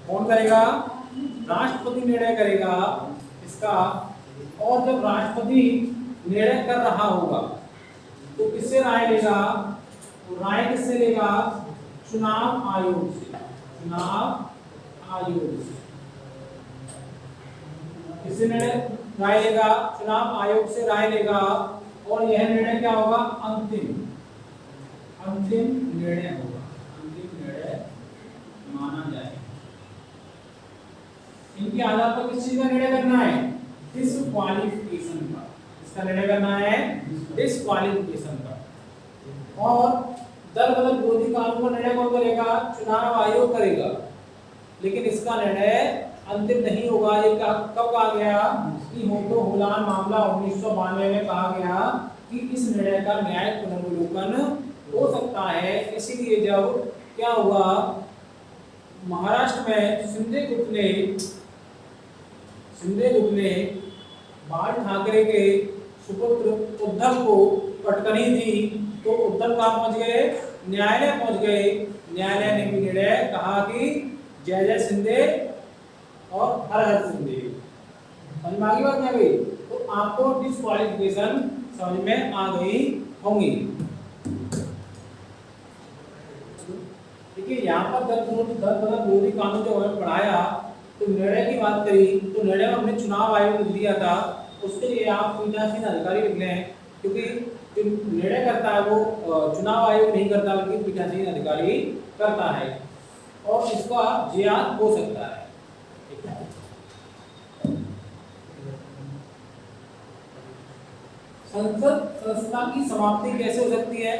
कौन करेगा? राष्ट्रपति निर्णय करेगा इसका। और जब राष्ट्रपति निर्णय कर रहा होगा तो किससे राय लेगा? तो राय किससे लेगा? चुनाव आयोग से। चुनाव आयोग से किससे निर्णय राय लेगा? चुनाव आयोग से राय लेगा। और यह निर्णय क्या होगा? अंतिम निर्णय होगा। अंतिम निर्णय माना जाएगा। इनके आधार पर किस चीज का निर्णय करना है? डिस्क्वालिफिकेशन का। इसका निर्णय करना है डिस्क्वालिफिकेशन का। और दल बदल विरोधी कानून का निर्णय कौन करेगा? चुनाव आयोग करेगा। लेकिन इसका निर्णय अंतिम नहीं होगा। ये कब कहा गया कि होटो हुलान मामला 1992 में कहा गया कि इस निर्णय का न्यायिक पुनर्विलोकन हो सकता है। इसीलिए जब क्या हुआ, महाराष्ट्र में शिंदे गुट ने बाल ठाकरे के सुपुत्र उद्धव को पटकनी दी तो उद्धव कहाँ पहुंच गए? न्यायालय पहुंच गए। न्यायालय ने भी निर्णय कहा कि जय जय शिंदे और हर हर शिंदे। समझ में आ गई बात? नहीं आ गई? तो आपको डिस्क्वालिफिकेशन समझ में आ गई होंगी। देखिए यहाँ पर दल बदल विरोधी कानून जो हमें पढ़ाया तो निर्णय की बात करी तो निर्णय में हमने चुनाव आयोग लिख दिया था। उसके लिए आप पीठासीन अधिकारी लिख लें, क्योंकि जो निर्णय करता है वो चुनाव आयोग नहीं करता बल्कि पीठासीन अधिकारी करता है। और इसका जियाद हो सकता है। संसद संस्था की समाप्ति कैसे हो सकती है?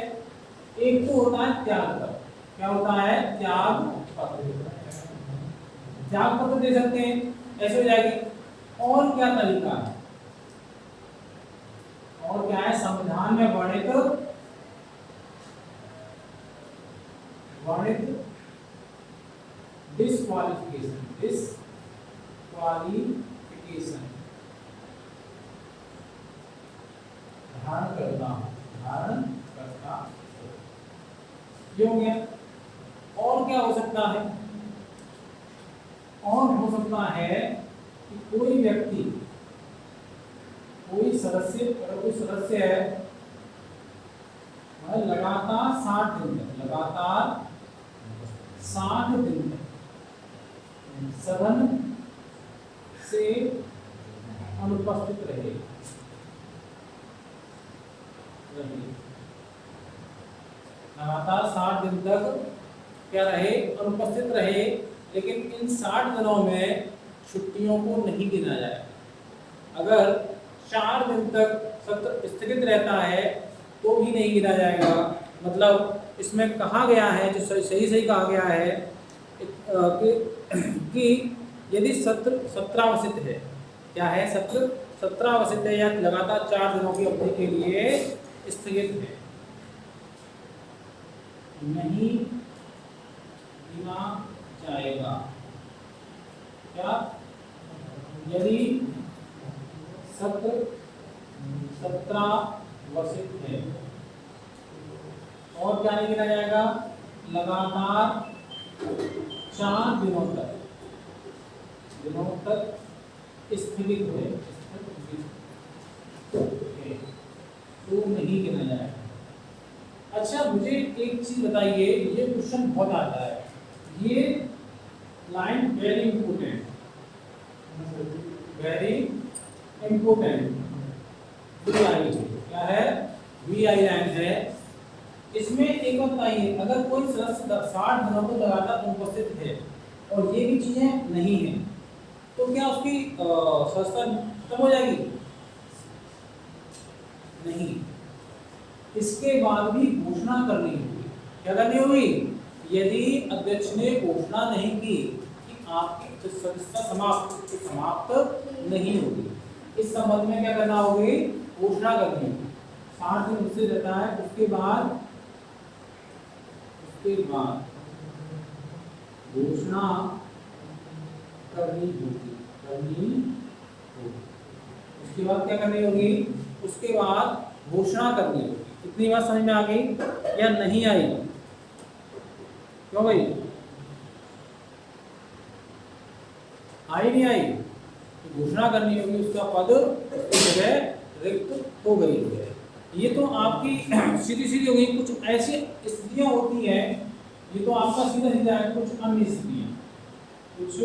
एक तो होता है त्याग पत्र। क्या होता है? त्याग पत्र। त्याग पत्र दे सकते हैं, ऐसे हो जाएगी। और क्या तरीका है? और क्या है? संविधान में वर्णित डिस्क्वालिफिकेशन धारण करता ये हो गया। और क्या हो सकता है? और हो सकता है कि कोई व्यक्ति, कोई सदस्य, अगर कोई सदस्य है लगातार 60 दिन तक सदन से अनुपस्थित रहे। लगातार 60 दिन तक क्या रहे? अनुपस्थित रहे। लेकिन इन 60 दिनों में छुट्टियों को नहीं गिना जाए। अगर 4 दिन तक सत्र स्थगित रहता है तो भी नहीं गिना जाएगा। मतलब इसमें कहा गया है, जो सही कहा गया है कि यदि सत्र 17 है, क्या है? सत्र 17 है या लगातार 4 दिनों की अवधि के लिए स्थगित है, नहीं गिना जाएगा। क्या? यदि सत्र 17 है और क्या नहीं गिना जाएगा? लगातार 4 दिनों तक स्थगित है तो नहीं गिना जाएगा। अच्छा, मुझे एक चीज बताइए, ये क्वेश्चन बहुत आता है। ये लाइन वेरी इंपोर्टेंट, क्या है? VI लाइन है। इसमें एक बात बताइए, अगर कोई सदस्य 60 दिनों को लगातार अनुपस्थित है और ये भी चीजें नहीं है तो क्या उसकी सदस्यता खत्म हो जाएगी? नहीं। इसके बाद भी घोषणा करनी होगी। क्या करनी होगी? यदि अध्यक्ष ने घोषणा नहीं की कि आपकी सदस्यता समाप्त नहीं होगी, इस संबंध में क्या करना होगी? घोषणा करनी होगी। 60 दिन उससे रहता है, उसके बाद घोषणा करनी होगी। उसके बाद क्या करनी होगी? उसके बाद घोषणा करनी होगी। इतनी बात समझ में आ गई या नहीं आई? क्यों भाई, आई नहीं आई? तो घोषणा करनी होगी, उसका पद उसकी जगह रिक्त हो गई है। ये तो आपकी सीधी सीधी हो गई। कुछ ऐसी स्थितियां होती हैं, ये तो आपका सीधा सीधा है। कुछ अन्य स्थितियां, कुछ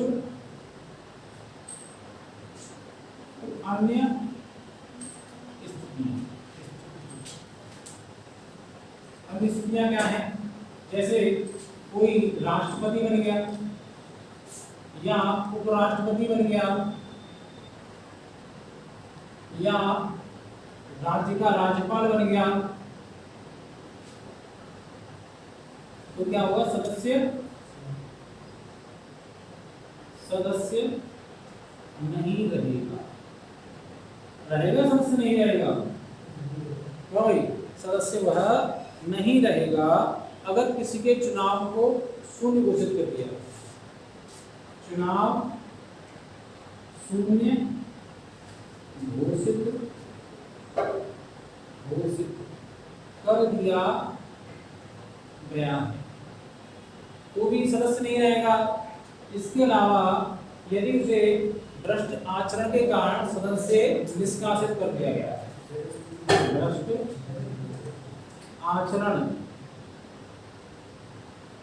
अन्य स्थितियां। अन्य स्थितियां क्या है? जैसे कोई राष्ट्रपति बन गया या उपराष्ट्रपति बन गया या राज्य का राज्यपाल बन गया, तो क्या होगा? सदस्य नहीं रहेगा। सदस्य नहीं रहेगा। क्यों भाई? सदस्य वह नहीं रहेगा अगर किसी के चुनाव को शून्य घोषित कर दिया। चुनाव शून्य घोषित कर दिया गया तो भी सदस्य नहीं रहेगा। इसके अलावा यदि उसे भ्रष्ट आचरण के कारण सदन से निष्कासित कर दिया गया, भ्रष्ट आचरण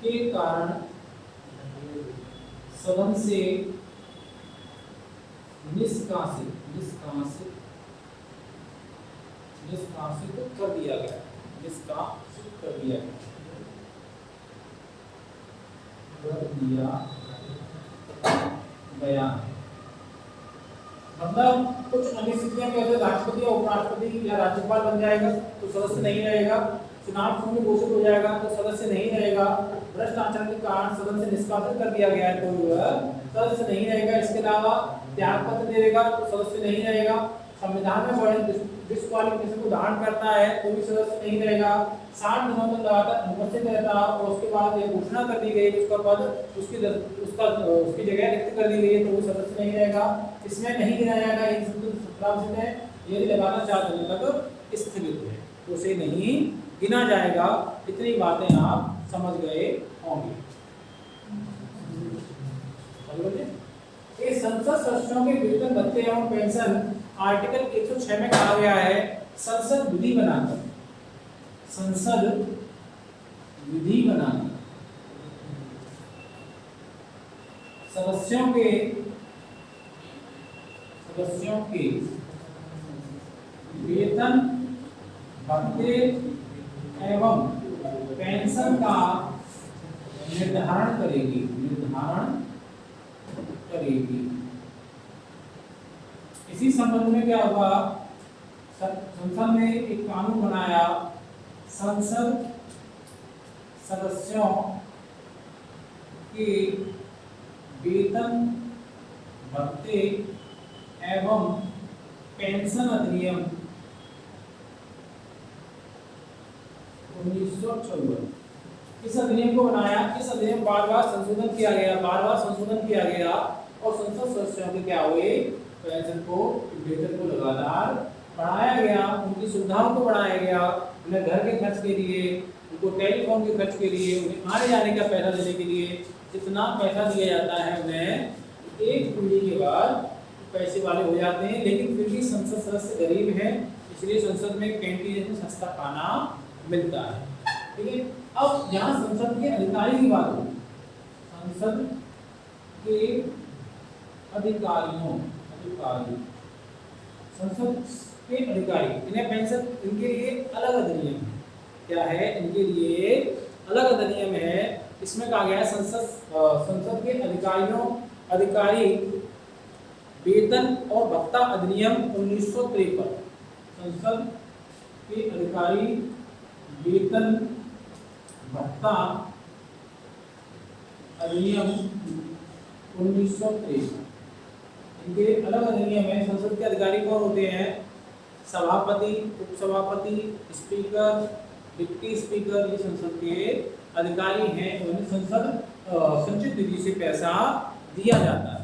के कारण सदन से निष्कासित कर दिया गया, मतलब कुछ अन्य स्थितियां कैसे राष्ट्रपति या उपराष्ट्रपति या राज्यपाल बन जाएगा तो सदस्य नहीं रहेगा। चुनाव शून्य घोषित हो जाएगा तो सदस्य नहीं रहेगा। भ्रष्ट आचरण के कारण सदन से निष्कासित कर दिया गया है तो वह सदस्य नहीं रहेगा। इसके अलावा त्याग पत्र देगा तो सदस्य नहीं रहेगा। संविधान में वर्णित डिस्क्वालिफिकेशन को धारण करता है तो भी सदस्य नहीं रहेगा। 60 दिनों तक लगातार अनुपस्थित रहता और उसके बाद ये घोषणा कर दी गई उसका पद उसकी जगह रिक्त कर दी गई है तो वो सदस्य नहीं रहेगा। इसमें नहीं गिना जाएगा। एक सदस्य है यदि लगातार 4 दिनों तक स्थगित है तो उसे नहीं गिना जाएगा। इतनी बातें आप समझ गए होंगे। संसद सदस्यों के वेतन भत्ते एवं पेंशन आर्टिकल 106 में कहा गया है संसद विधि बनाकर सदस्यों के वेतन भत्ते एवं पेंशन का निर्धारण करेगी। इसी संबंध में क्या हुआ? संसद ने एक कानून बनाया। संसद सदस्यों के वेतन भत्ते एवं पेंशन अधिनियम 1954। इस अधिनियम को बनाया। इस अधिनियम बार बार संशोधन किया गया और संसद सदस्यों के क्या हुए? पेंशन को, वेतन को लगातार बढ़ाया गया। उनकी सुविधाओं को बढ़ाया गया। उन्हें घर के खर्च के लिए, उनको टेलीफोन के खर्च के लिए, उन्हें आने जाने का पैसा देने के लिए जितना पैसा दिया जाता है उन्हें एक पीढ़ी के बाद पैसे वाले हो जाते हैं। लेकिन फिर भी संसद सदस्य गरीब है, इसलिए संसद में कैंटीन जैसे सस्ता खाना मिलता है। ठीक है। अब यहाँ संसद के अधिकारी की बात हो। संसद के संसद के अधिकारी, इन्हें पेंशन, इनके लिए अलग अधिनियम है। क्या है? इनके लिए अलग अधिनियम है। इसमें कहा गया है संसद के अधिकारी वेतन और भत्ता अधिनियम 1953। संसद के अधिकारी वेतन भत्ता अधिनियम 1963। इनके अलग अधिनियम है। संसद के अधिकारी कौन होते हैं? सभापति, उपसभापति, स्पीकर, डिप्टी स्पीकर, ये संसद के अधिकारी हैं। उन्हें संसद संचित निधि से पैसा दिया जाता है।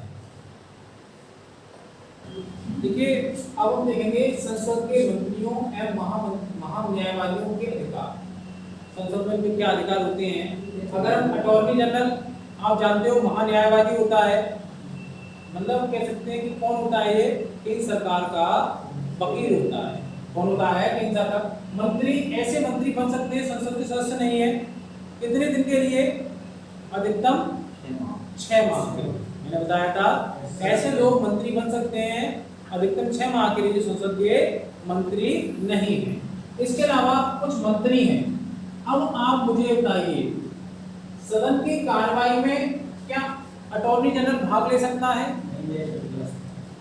देखिए, अब हम देखेंगे संसद के मंत्रियों एवं महान्यायवादियों के अधिकार। संसद में क्या अधिकार होते हैं? अगर हम अटॉर्नी जनरल, आप जानते हो महान्यायवादी होता है, मतलब कह सकते हैं कि कौन होता है ये? केंद्र सरकार का वकील होता है। कौन होता है? केंद्र सरकार। मंत्री, ऐसे मंत्री बन सकते हैं संसद के सदस्य नहीं है, कितने दिन के लिए? अधिकतम 6 माह के लिए। मैंने बताया था ऐसे लोग मंत्री बन सकते हैं अधिकतम 6 माह के लिए जो संसद के मंत्री नहीं है। इसके अलावा कुछ मंत्री हैं। अब आप मुझे बताइए, सदन की कार्रवाई में क्या अटॉर्नी जनरल भाग ले सकता है?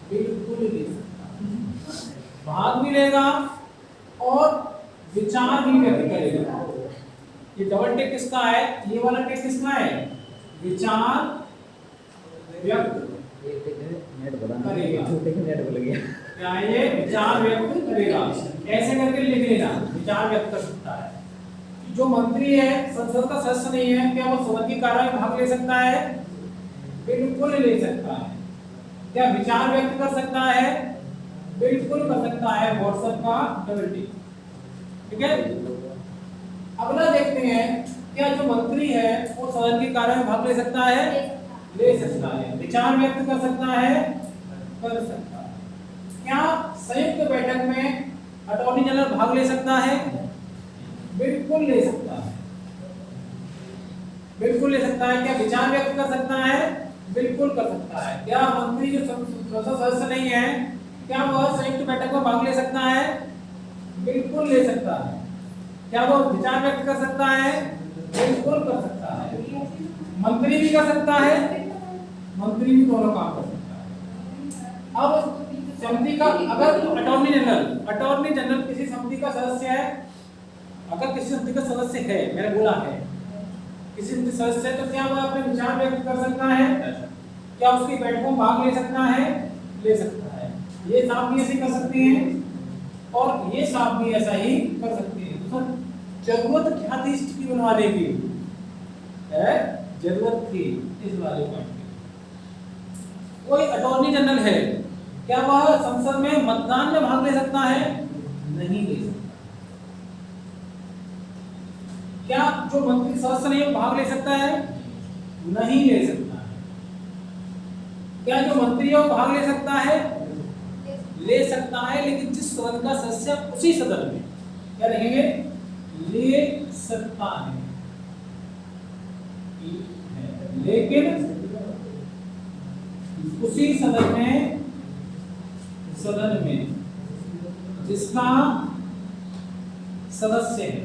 बिल्कुल ले सकता है। भाग भी लेगा और विचार भी व्यक्त करेगा। ये डबल टिक किसका है? ये वाला टिक किसका है? विचार व्यक्त करेगा। क्या ये विचार व्यक्त करेगा? ऐसे करके लिख लेना, विचार व्यक्त कर सकता है। जो मंत्री है, संसद का सदस्य नहीं है, क्या वो सदन की कार्रवाई में भाग ले सकता है? बिल्कुल ले सकता है। क्या विचार व्यक्त कर सकता है? बिल्कुल कर सकता है। व्हाट्सएप का डबल टिक। ठीक है, अगला देखते हैं, क्या जो मंत्री है वो सदन की कार्रवाई में भाग ले सकता है? ले सकता है। विचार व्यक्त कर सकता है? कर सकता है। क्या संयुक्त बैठक में अटॉर्नी जनरल भाग ले सकता है? बिल्कुल ले सकता है। बिल्कुल ले सकता है। क्या विचार व्यक्त कर सकता है? बिल्कुल कर सकता है। क्या मंत्री जो संसद सदस्य नहीं है, क्या वह संयुक्त बैठक में भाग ले सकता है? बिल्कुल ले सकता है। क्या वो विचार व्यक्त कर सकता है? बिल्कुल कर सकता है। मंत्री भी कर सकता है, मंत्री भी दोनों काम कर सकता है। अब समिति का, अगर अटॉर्नी जनरल किसी समिति का सदस्य है, अगर किसी समिति का सदस्य है, मैंने बोला है किसी समिति सदस्य है, तो क्या वह अपने विचार व्यक्त कर सकता है? क्या उसकी बैठकों में भाग ले सकता है? ले सकता है। ये साहब भी ऐसे कर सकते हैं और ये साहब भी ऐसा ही कर सकते हैं। तो जरूरत क्या थी स्थिति बनवाने की? जरूरत थी इस वाले पॉइंट की। कोई अटॉर्नी जनरल है, क्या वह संसद में मतदान में भाग ले सकता है? नहीं ले सकता। क्या जो मंत्री सदस्य नहीं भाग ले सकता है? नहीं ले सकता है। क्या जो मंत्री है वो भाग ले सकता है? ले सकता है, लेकिन जिस सदन का सदस्य उसी सदन में, क्या लिखेंगे? ले सकता है, लेकिन उसी सदन में जिसका सदस्य है।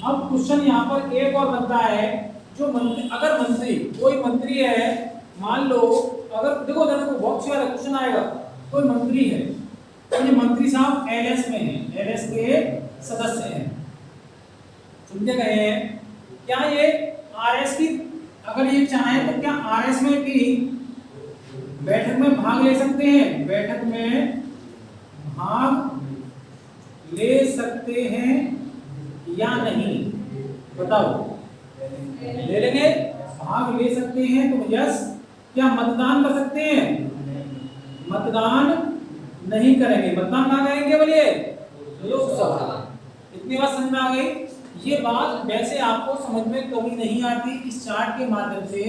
अब क्वेश्चन यहाँ पर एक और बनता है, जो मंत्री, अगर कोई मंत्री है, मान लो, अगर देखो बहुत सी बार क्वेश्चन आएगा, कोई मंत्री है, तो ये मंत्री साहब एलएस में है, एलएस के सदस्य हैं, समझे गए हैं? क्या ये आरएस की, अगर ये चाहे तो क्या आरएस में भी बैठक में भाग ले सकते हैं? बैठक में भाग ले सकते हैं या नहीं? बताओ। ले लेंगे, भाग ले सकते हैं तो यस। क्या मतदान कर सकते हैं? मतदान नहीं करेंगे। मतदान कहाँ करेंगे बोलिए? लोकसभा। इतनी बात समझ में आ गई? ये बात वैसे आपको समझ में कभी नहीं आती, इस चार्ट के माध्यम से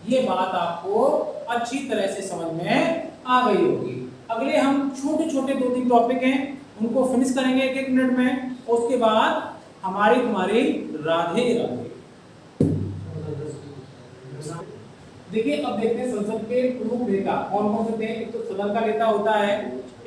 ये बात आपको अच्छी तरह से समझ में आ गई होगी। अगले हम छोटे छोटे 2-3 टॉपिक हैं, उनको फिनिश करेंगे 1-1 मिनट में, उसके बाद हमारी तुम्हारी राधे राधे। देखिए, अब देखते हैं संसद के प्रमुख नेता कौन कौन से थे। एक तो सदन का नेता होता है,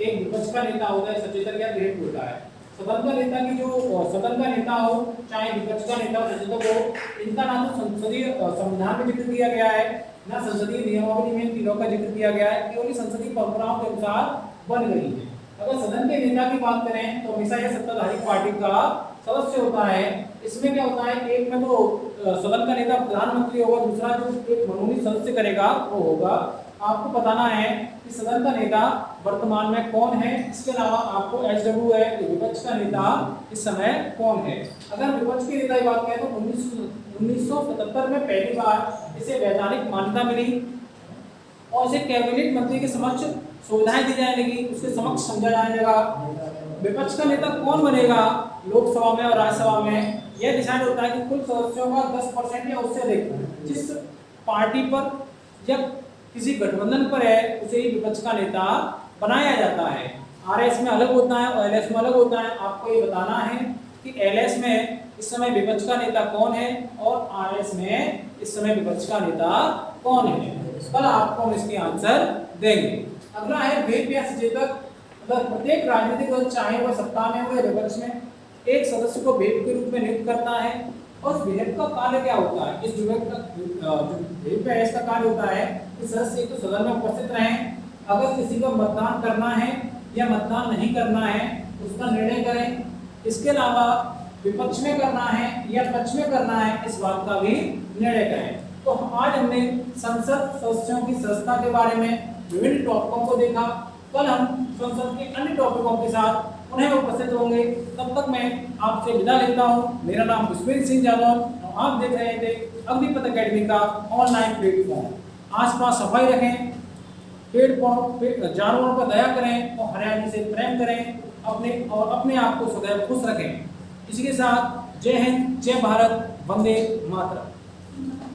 एक विपक्ष का नेता होता है, सचेतक या विरोध होता है। सदन का नेता की जो सदन का नेता हो, चाहे विपक्ष का नेता हो, सचेतक हो, इनका ना तो संसदीय संविधान में जिक्र किया गया है, ना संसदीय नियमावली में तीनों का जिक्र किया गया है, केवल संसदीय परंपराओं के अनुसार बन गई है। अगर सदन के नेता की बात करें तो हमेशा यह सत्ताधारी पार्टी का सदस्य होता है। इसमें क्या होता है कि एक में तो सदन का नेता प्रधानमंत्री होगा, दूसरा जो एक मनोनीत सदस्य करेगा वो होगा। आपको बताना है कि सदन का नेता वर्तमान में कौन है। इसके अलावा आपको एचडब्ल्यू है कि विपक्ष का नेता इस समय कौन है। अगर विपक्ष के नेता की बात करें तो 1977 में पहली बार इसे वैधानिक मान्यता मिली और इसे कैबिनेट मंत्री के समक्ष सुविधाएं दी जाने लगी, उसके समक्ष समझा जाने लगा। विपक्ष का नेता कौन बनेगा लोकसभा में और राज्यसभा में, यह डिसाइड होता है कि कुल सदस्यों का 10% या उससे अधिक जिस पार्टी पर या किसी गठबंधन पर है उसे ही विपक्ष का नेता बनाया जाता है। आरएस में अलग होता है और एलएस में अलग होता है। आपको ये बताना है कि एलएस में इस समय विपक्ष का नेता कौन है और आरएस में इस समय विपक्ष का नेता कौन है। कल आपको हम इसके आंसर देंगे। अगला है भेद या सचेतक। अगर प्रत्येक राजनीतिक दल चाहे वह सत्ता में हो या विपक्ष में एक सदस्य को भेद के रूप में नियुक्त करता है और उस भेद का कार्य क्या होता है। इस विभाग का भेद का ऐसा कार्य होता है कि सदस्य तो सदन में उपस्थित रहें, अगर किसी को मतदान करना है या मतदान नहीं करना है उसका निर्णय करें, इसके अलावा विपक्ष में करना है या पक्ष में करना है इस बात का भी निर्णय करें। तो आज हमने संसद सदस्यों की सदस्यता के बारे में विभिन्न टॉपिकों को देखा। कल हम संसद के अन्य टॉपिकों के साथ उन्हें उपस्थित होंगे। तब तक मैं आपसे विदा लेता हूँ। मेरा नाम विश्वेंद्र सिंह यादव और आप देख रहे थे अग्निपथ एकेडमी का ऑनलाइन प्लेटफॉर्म। आसपास सफाई रखें, जानवरों पर दया करें और हरियाली से प्रेम करें, अपने आप को सदैव खुश रखें। इसी के साथ जय हिंद, जय भारत, वंदे मातरम।